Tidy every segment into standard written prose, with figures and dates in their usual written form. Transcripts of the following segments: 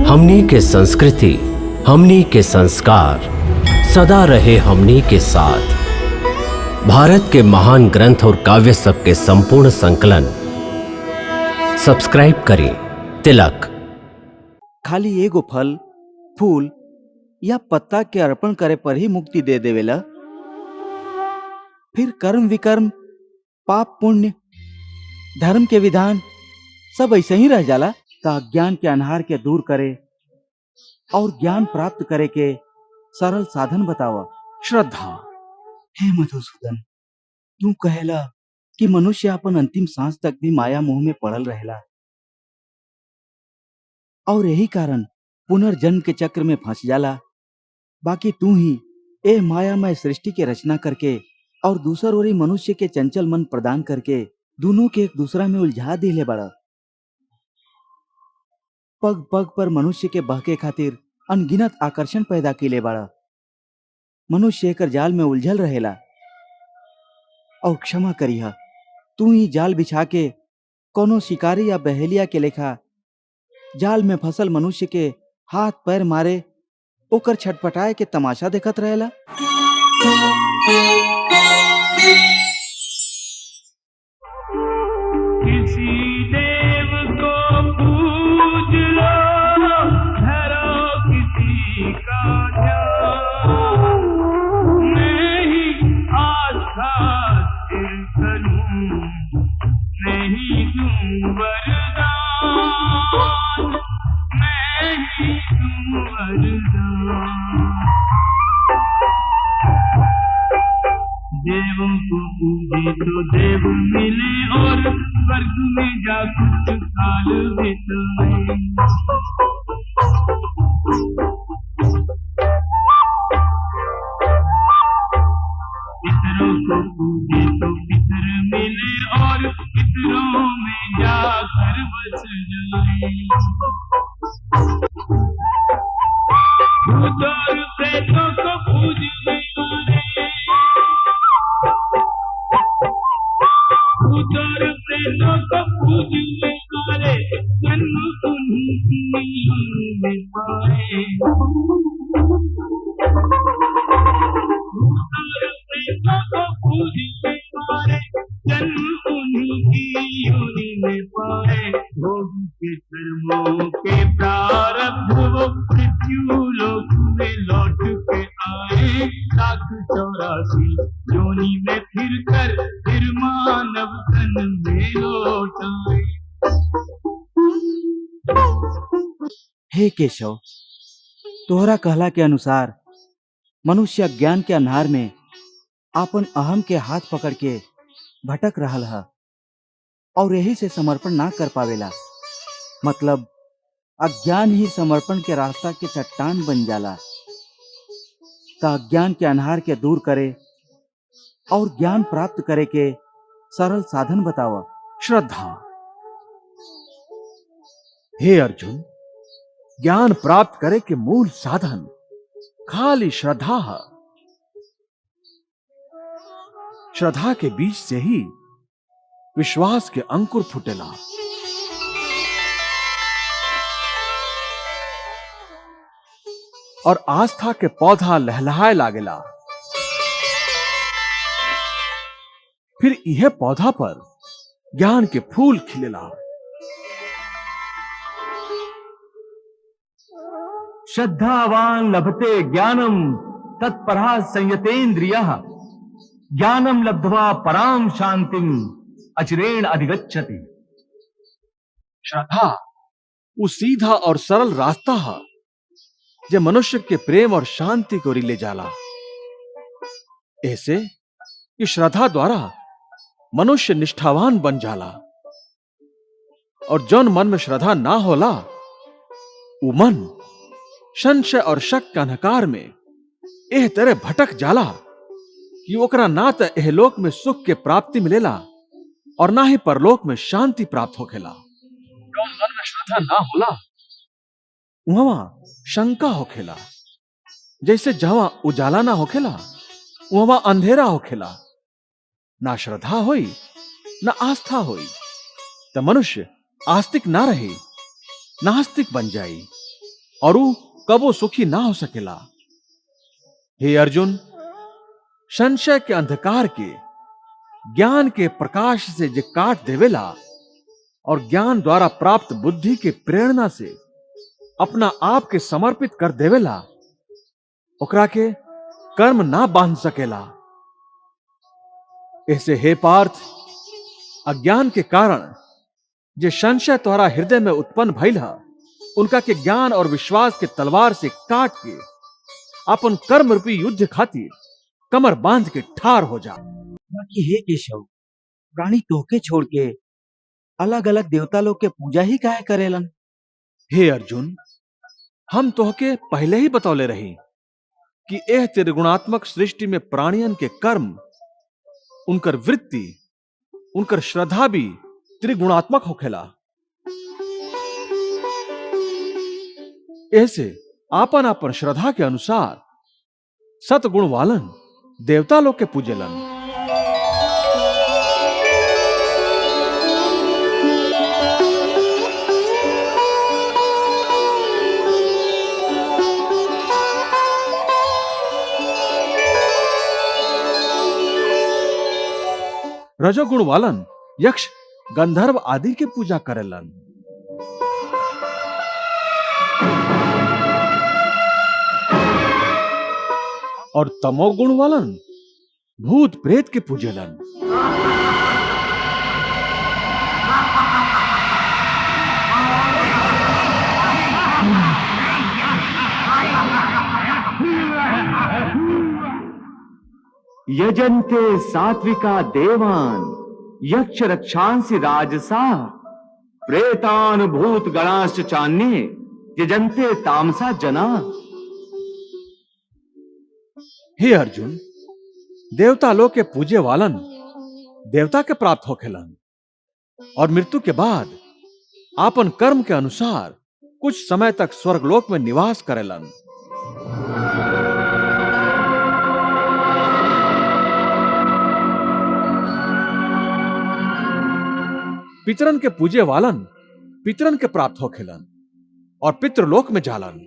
हमनी के संस्कृति, हमनी के संस्कार सदा रहे हमनी के साथ। भारत के महान ग्रंथ और काव्य सब के संपूर्ण संकलन सब्सक्राइब करें तिलक। खाली एगो फल, फूल या पत्ता के अर्पण करे पर ही मुक्ति दे देवेला। फिर कर्म विकर्म, पाप पुण्य, धर्म के विधान सब ऐसे ही रह जाला। ता अज्ञान के अनहार के दूर करे और ज्ञान प्राप्त करे के सरल साधन बतावा। श्रद्धा। हे मधुसूदन, तू कहेला कि मनुष्य अपन अंतिम सांस तक भी माया मोह में पड़ल रहेला और यही कारण पुनर्जन्म के चक्र में फंस जाला। बाकी तू ही ए मायामय सृष्टि के रचना करके और दूसर ओरी मनुष्य के चंचल मन प्रदान करके दोनों के एक दूसरा में उलझा दिले बड़ा। पग पग पर मनुष्य के बहके खातिर अनगिनत आकर्षण पैदा किले बड़ा। मनुष्य एकर जाल में उलझल रहेला। और क्षमा करिहा, तू ही जाल बिछा के कोनो शिकारी या बहेलिया के लेखा जाल में फसल मनुष्य के हाथ पैर मारे ओकर छटपटाए के तमाशा देखत रहेला। किसी देव को पूज लो, धरो किसी का ध्यान, नहीं आस्था स्थिर करूं, नहीं दूं वरदान, नहीं दूं वरदान। देवों को पूजे तो देव मिले और स्वर्ग में जा कुछ काल बिताए। पितरों को पूजे तो पितर मिले और पितरों में जाकर बस जाए। भूत और प्रेतों को पूजने वाले, भूत और प्रेतों को पूजने वाले जन्म उन्हीं में पाए। भूत और प्रेतों को पूजने वाले जन्म उन्हीं की योनि में पाए। भोग के कर्मों के प्रारब्ध वो मृत्यु लोक में लौट के आए। 184 योनि में फिर कर फिर मानव तन में लौट आए। हे केशव, तोहरा कहला के अनुसार मनुष्य अज्ञान के अन्हार में आपन अहम के हाथ पकड़ के भटक रहल है और यही से समर्पण ना कर पावेला। मतलब अज्ञान ही समर्पण के रास्ता के चट्टान बन जाला। ता अज्ञान के अन्हार के दूर करे और ज्ञान प्राप्त करे के सरल साधन बतावा। श्रद्धा। हे अर्जुन, ज्ञान प्राप्त करे के मूल साधन खाली श्रद्धा है। श्रद्धा के बीच से ही विश्वास के अंकुर फुटेला। और आस्था के पौधा लहलहाए लागेला। फिर यह पौधा पर ज्ञान के फूल खिलेला। श्रद्धावान लभते ज्ञानम तत्परः संयतेन्द्रियः, ज्ञानम लब्ध्वा पराम शांतिम अचिरेण अधिगच्छति। श्रद्धा वो सीधा और सरल रास्ता है जो मनुष्य के प्रेम और शांति को ले जाला। ऐसे कि श्रद्धा द्वारा मनुष्य निष्ठावान बन जाला। और जौन मन में श्रद्धा ना होला वो मन संशय और शक के अंधकार में एह तरह भटक जाला कि ओकरा ना तो एहलोक में सुख के प्राप्ति मिलेला और ना ही परलोक में शांति प्राप्त होखेला। जौन मन में श्रद्धा ना होला वहां शंका होखेला। जैसे जहां उजाला ना होखेला वहां अंधेरा होखेला। ना श्रद्धा होई ना आस्था होई तो मनुष्य आस्तिक ना रहे, नास्तिक बन जाई। और ऊ कबो सुखी ना हो सकेला। हे अर्जुन, संशय के अंधकार के ज्ञान के प्रकाश से जे काट देवेला और ज्ञान द्वारा प्राप्त बुद्धि के प्रेरणा से अपना आप के समर्पित कर देवेला, ओकरा के कर्म ना बांध सकेला। ऐसे हे पार्थ, अज्ञान के कारण जे संशय द्वारा हृदय में उत्पन्न भइल है, उनका के ज्ञान और विश्वास के तलवार से काट के अपन कर्म रूपी युद्ध खातिर कमर बांध के ठार हो जा। बाकी हे केशव, प्राणी तोहके छोड़ के अलग अलग देवता लोग के पूजा ही काहे करेलन? हे अर्जुन, हम तोहके पहले ही बतौले रही कि एह त्रिगुणात्मक सृष्टि में प्राणियन के कर्म, उनकर वृत्ति, उनकर श्रद्धा भी त्रिगुणात्मक होखेला। ऐसे आपन आपन श्रद्धा के अनुसार सतगुण वालन देवता लोग के पूजेलन। रजोगुण वालन यक्ष, गंधर्व आदि के पूजा करेलन। और तमोगुण वालन भूत प्रेत के पूजेलन। यजन्ते सात्विका देवान यक्ष रक्षांसि राजसा प्रेतान भूत गणाश्च चान्ये यजन्ते तामसा जना। हे अर्जुन, देवता लोग के पूजे वालन देवता के प्राप्त होखेलन और मृत्यु के बाद आपन कर्म के अनुसार कुछ समय तक स्वर्गलोक में निवास करेलन। पितरन के पूजे वालन पितरन के प्राप्त होखेलन और पितृलोक में जालन।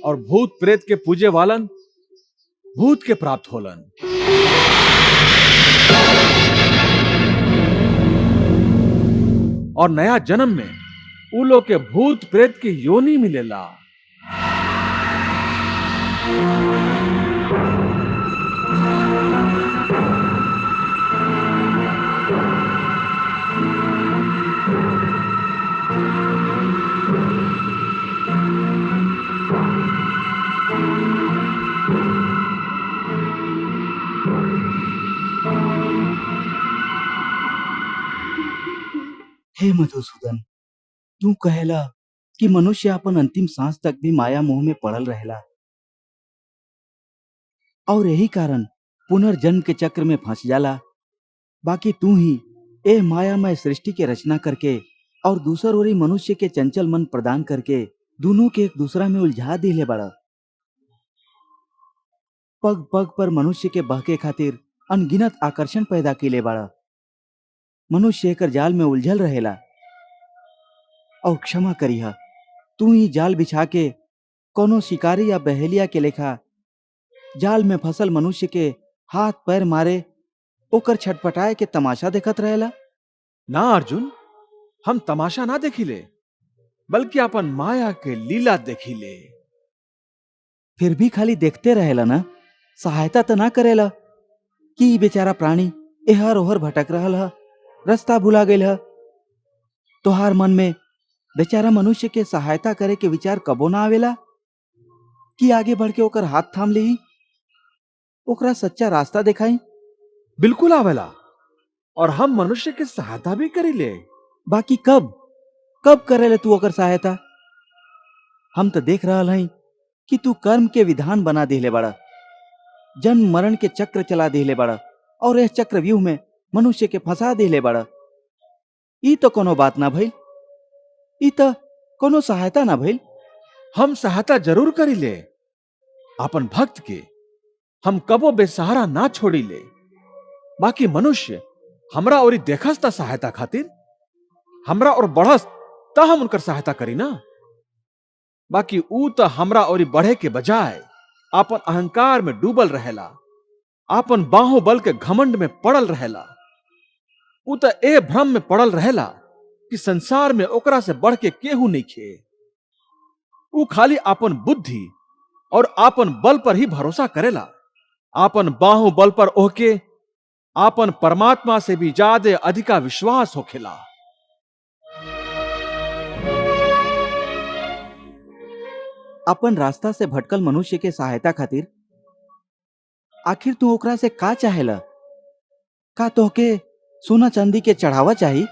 और भूत प्रेत के पूजे वालन भूत के प्राप्त होलन। और नया जन्म में उ लोग के भूत प्रेत की योनि मिलेला। हे मधुसूदन, तू कहेला कि मनुष्य अपन अंतिम सांस तक भी माया मोह में पड़ल रहेला और यही कारण पुनर्जन्म के चक्र में फंस जाला। बाकी तू ही ए मायामय सृष्टि के रचना करके और दूसर ओरी मनुष्य के चंचल मन प्रदान करके दोनों के एक दूसरा में उलझा दिले बड़ा। पग पग पर मनुष्य के बहके खातिर अनगिनत आकर्षण पैदा किले बड़ा। मनुष्य एकर जाल में उलझल रहेला और क्षमा करिहा, तू ही जाल बिछा के कोनो शिकारी या बहेलिया के लेखा जाल में फसल मनुष्य के हाथ पैर मारे ओकर छटपटाए के तमाशा देखत रहेला। ना अर्जुन, हम तमाशा ना देखिले, बल्कि अपन माया के लीला देखिले। फिर भी खाली देखते रहेला ना, सहायता तो ना करेला कि ई बेचारा प्राणी एहर ओहर भटक रहल है, रास्ता भुला गइल है। तोहार मन में बेचारा मनुष्य के सहायता करे के विचार कबो ना आवेला कि आगे बढ़ के ओकर हाथ थाम ली, ओकरा सच्चा रास्ता दिखाई? बिल्कुल आवेला, और हम मनुष्य के सहायता भी करीले। बाकी कब कब करेले तू ओकर सहायता? हम तो देख रहल हई कि तू कर्म के विधान बना दिले बड़ा, जन्म मरण के चक्र चला दिले बड़ा और इस चक्रव्यूह में मनुष्य के फंसा दिले बड़ा। ई तो कोनो बात ना भइल। ई तो कोनो सहायता ना भइल। हम सहायता जरूर करी ले। अपन भक्त के हम कबो बेसहारा ना छोड़ी ले। बाकी मनुष्य हमरा और देखस ता सहायता खातिर, हमरा और बढ़स ता हम उनकर सहायता करी ना। बाकी ऊ तो हमरा और बढ़े के बजाय आपन अहंकार में डूबल रहेला, आपन बाहुबल के घमंड में पड़ल रहेला। ऊ तो ए भ्रम में पड़ल रहेला कि संसार में ओकरा से बढ़ के केहू नहीं खे। ऊ खाली आपन बुद्धि और आपन बल पर ही भरोसा करेला। आपन बाहुबल पर ओके आपन परमात्मा से भी ज्यादा अधिका विश्वास होखेला। अपन रास्ता से भटकल मनुष्य के सहायता खातिर आखिर तू ओकरा से का चाहेला? का तोहके सोना चांदी के चढ़ावा चाही?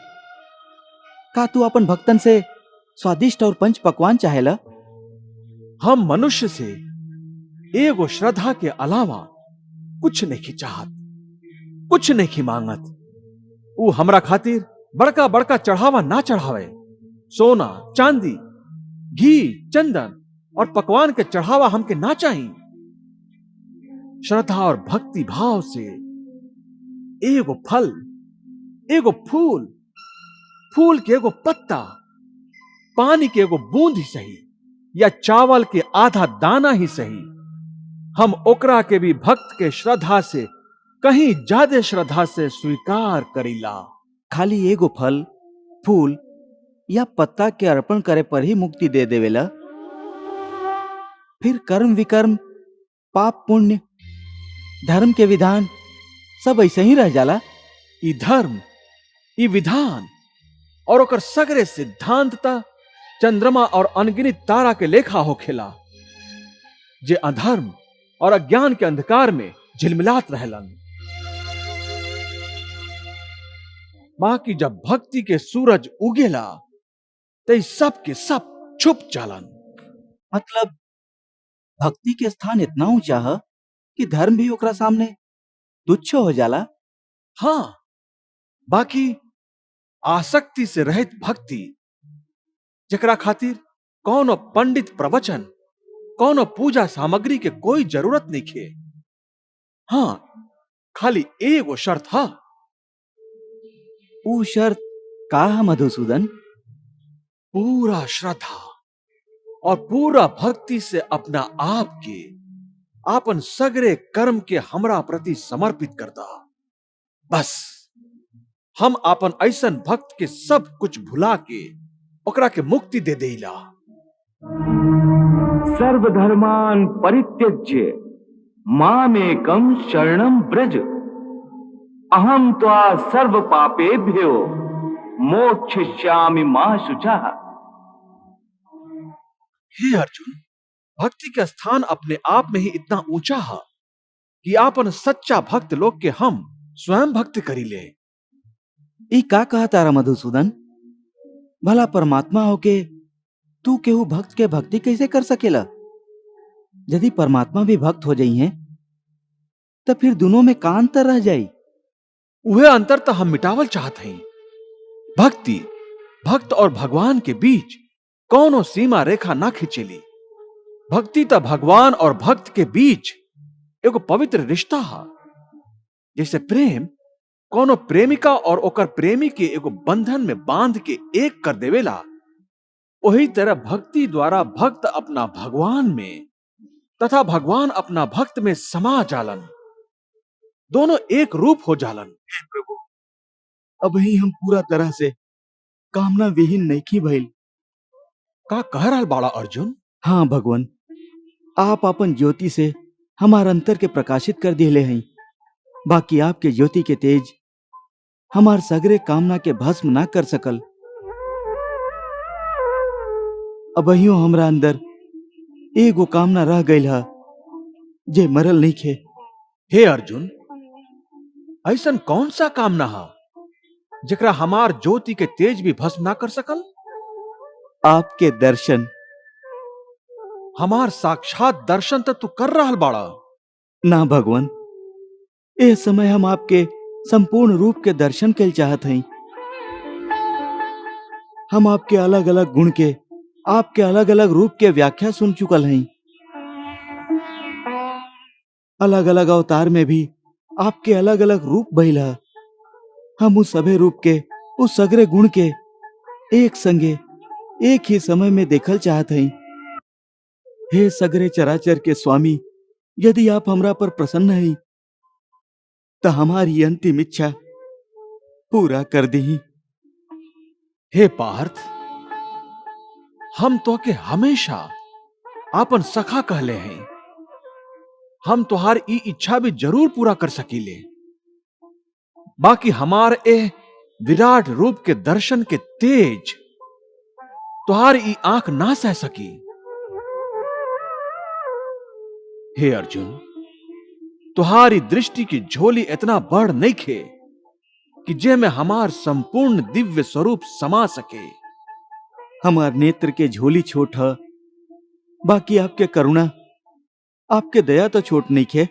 का तू अपन भक्तन से स्वादिष्ट और पंच पकवान चाहेला? हम मनुष्य से एगो श्रद्धा के अलावा कुछ नहीं चाहत, कुछ नहीं मांगत। ऊ हमरा खातिर बड़का बड़का चढ़ावा ना चढ़ावे। सोना चांदी घी चंदन और पकवान के चढ़ावा हमके ना चाहिए। श्रद्धा और भक्ति भाव से एगो फल, एगो फूल, फूल के एगो पत्ता, पानी के एगो बूंद ही सही या चावल के आधा दाना ही सही, हम ओकरा के भी भक्त के श्रद्धा से कहीं ज्यादा श्रद्धा से स्वीकार करीला। खाली एगो फल, फूल या पत्ता के अर्पण करे पर ही मुक्ति दे देवेला? फिर कर्म विकर्म, पाप पुण्य, धर्म के विधान सब ऐसे ही रह जाला? ई धर्म, ई विधान और ओकर सगरे सिद्धांतता चंद्रमा और अनगिनत तारा के लेखा होखेला, जे अधर्म और अज्ञान के अंधकार में झिलमिलात रहलन। बाकी जब भक्ति के सूरज उगेला तो सब के सब छुप जालन। मतलब भक्ति के स्थान इतना ऊंचा है कि धर्म भी ओकरा सामने तुच्छ हो जाला? हाँ, बाकी आसक्ति से रहित भक्ति, जकरा खातिर कौनो पंडित प्रवचन, कौनो पूजा सामग्री के कोई जरूरत नहीं खे। हाँ, खाली एगो शर्त है। ऊ शर्त का है मधुसूदन? पूरा श्रद्धा और पूरा भक्ति से अपना आप के, आपन सगरे कर्म के हमरा प्रति समर्पित करता। बस हम आपन ऐसन भक्त के सब कुछ भुला के ओकरा के मुक्ति दे देला। सर्वधर्मान् परित्यज्य मामेकं शरणं व्रज, अहम त्वा सर्व पापेभ्यो मोक्षयिष्यामि मा शुचः। हे अर्जुन, भक्ति का स्थान अपने आप में ही इतना ऊंचा है कि आपन सच्चा भक्त लोग के हम स्वयं भक्त करी ले। ई का कहा तारा मधुसूदन? भला परमात्मा होके तू केहू भक्त के भक्ति कैसे कर सकेला? यदि परमात्मा भी भक्त हो जाई हैं तो फिर दोनों में का अंतर रह जाई? वह अंतर तो हम मिटावल चाहते हैं। भक्ति, भक्त और भगवान के बीच कौनो सीमा रेखा ना खिंचेली। भक्ति तो भगवान और भक्त के बीच एगो पवित्र रिश्ता है। जैसे प्रेम कोनो प्रेमिका और ओकर प्रेमी के एगो बंधन में बांध के एक कर देवेला, वही तरह भक्ति द्वारा भक्त अपना भगवान में तथा भगवान अपना भक्त में समा जालन। दोनों एक रूप हो जालन। हे प्रभु, अब ही हम पूरा तरह से कामना विहीन नहीं भइल। का कह रहा बाड़ा अर्जुन? हाँ भगवान, आप अपन ज्योति से हमार अंतर के प्रकाशित कर दिले हैं। बाकी आपके ज्योति के तेज हमार सगरे कामना के भस्म ना कर सकल। अबहियो हमरा अंदर एगो कामना रह गई है जे मरल नहीं खे। हे अर्जुन, ऐसन कौन सा कामना है जकरा हमार ज्योति के तेज भी भस्म ना कर सकल? आपके दर्शन। हमार साक्षात दर्शन तो तू कर रहा बाड़ा। ना भगवान, इस समय हम आपके संपूर्ण रूप के दर्शन के चाहत हैं। हम आपके अलग अलग गुण के, आपके अलग अलग रूप के व्याख्या सुन चुकल हैं। अलग अलग अवतार में भी आपके अलग अलग रूप भइल ह। हम उस सभे रूप के, उस सगरे गुण के एक संगे एक ही समय में देखल चाहत हई। हे सगरे चराचर के स्वामी, यदि आप हमरा पर प्रसन्न हई तो हमारी अंतिम इच्छा पूरा कर दी। हे पार्थ, हम तो के हमेशा आपन सखा कहले हैं। हम तुहार ई इच्छा भी जरूर पूरा कर सकीले। बाकी हमार ए विराट रूप के दर्शन के तेज तुहार ई आंख ना सह सकी। हे अर्जुन, तुहारी दृष्टि की झोली इतना बड़ नहीं खे कि जे में हमार संपूर्ण दिव्य स्वरूप समा सके। हमार नेत्र के झोली छोट है, बाकी आपके करुणा, आपके दया तो छोट नहीं खे।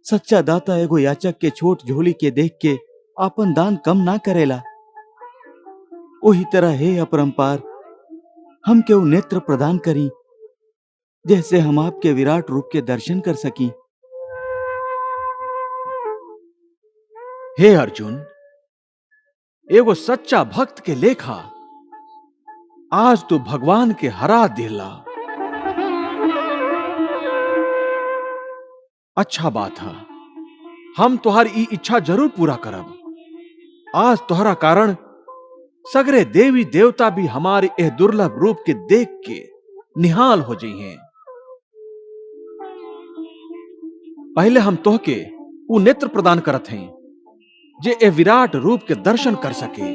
सच्चा दाता एगो याचक के छोट झोली के देख के आपन दान कम ना करेला। वही तरह हे अपरंपार, हम केहू नेत्र प्रदान करी जैसे हम आपके विराट रूप के दर्शन कर सकी। हे अर्जुन, एगो सच्चा भक्त के लेखा आज तो भगवान के हरा दिला। अच्छा बात है, हम तुहार ई इच्छा जरूर पूरा करब। आज तुहरा कारण सगरे देवी देवता भी हमारे एह दुर्लभ रूप के देख के निहाल हो जाई हैं। पहले हम तोहके उ नेत्र प्रदान करत हैं जे ए विराट रूप के दर्शन कर सके।